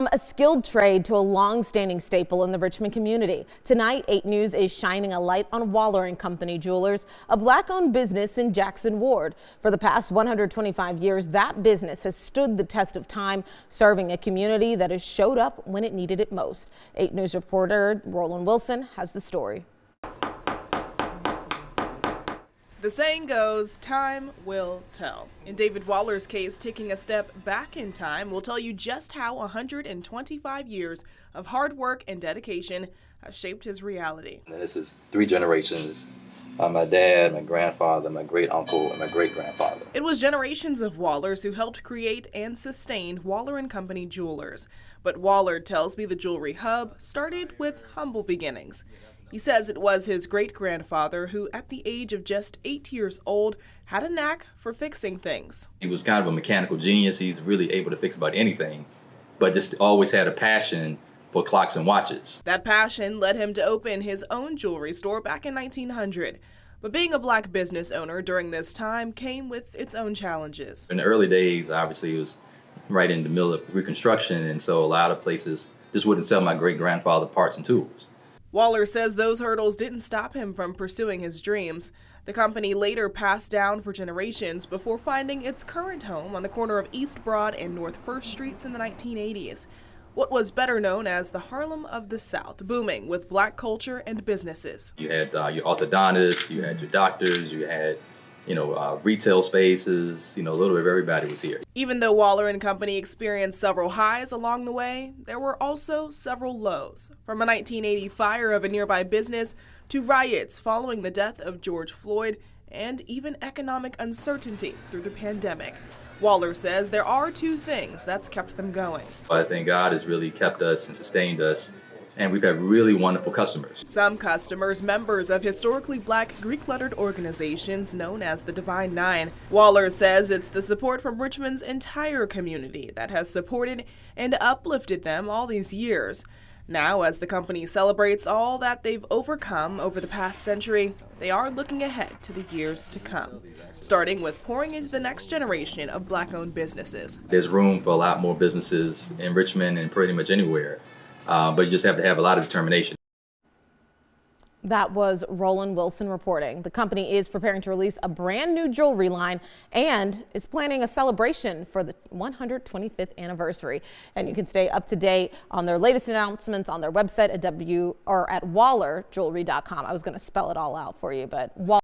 A skilled trade to a long-standing staple in the Richmond community. Tonight, 8 News is shining a light on Waller and Company Jewelers, a black-owned business in Jackson Ward. For the past 125 years, that business has stood the test of time, serving a community that has showed up when it needed it most. 8 News reporter Roland Wilson has the story. The saying goes, time will tell. In David Waller's case, taking a step back in time will tell you just how 125 years of hard work and dedication has shaped his reality. And this is 3 generations. My dad, my grandfather, my great uncle, and my great grandfather. It was generations of Wallers who helped create and sustain Waller and Company Jewelers. But Waller tells me the jewelry hub started with humble beginnings. He says it was his great-grandfather who, at the age of just 8 years old, had a knack for fixing things. He was kind of a mechanical genius. He's really able to fix about anything, but just always had a passion for clocks and watches. That passion led him to open his own jewelry store back in 1900. But being a black business owner during this time came with its own challenges. In the early days, obviously, it was right in the middle of Reconstruction, and so a lot of places just wouldn't sell my great-grandfather parts and tools. Waller says those hurdles didn't stop him from pursuing his dreams. The company later passed down for generations before finding its current home on the corner of East Broad and North 1st Streets in the 1980s. What was better known as the Harlem of the South, booming with black culture and businesses. You had your orthodontists, you had your doctors, you had retail spaces, a little bit of everybody was here. Even though Waller and Company experienced several highs along the way, there were also several lows. From a 1980 fire of a nearby business to riots following the death of George Floyd and even economic uncertainty through the pandemic. Waller says there are 2 things that's kept them going. I think God has really kept us and sustained us, and we've had really wonderful customers. Some customers, members of historically black Greek-lettered organizations known as the Divine Nine. Waller says it's the support from Richmond's entire community that has supported and uplifted them all these years. Now, as the company celebrates all that they've overcome over the past century, they are looking ahead to the years to come, starting with pouring into the next generation of black-owned businesses. There's room for a lot more businesses in Richmond and pretty much anywhere. But you just have to have a lot of determination. That was Roland Wilson reporting. The company is preparing to release a brand new jewelry line and is planning a celebration for the 125th anniversary. And you can stay up to date on their latest announcements on their website at wallerjewelry.com. I was going to spell it all out for you, but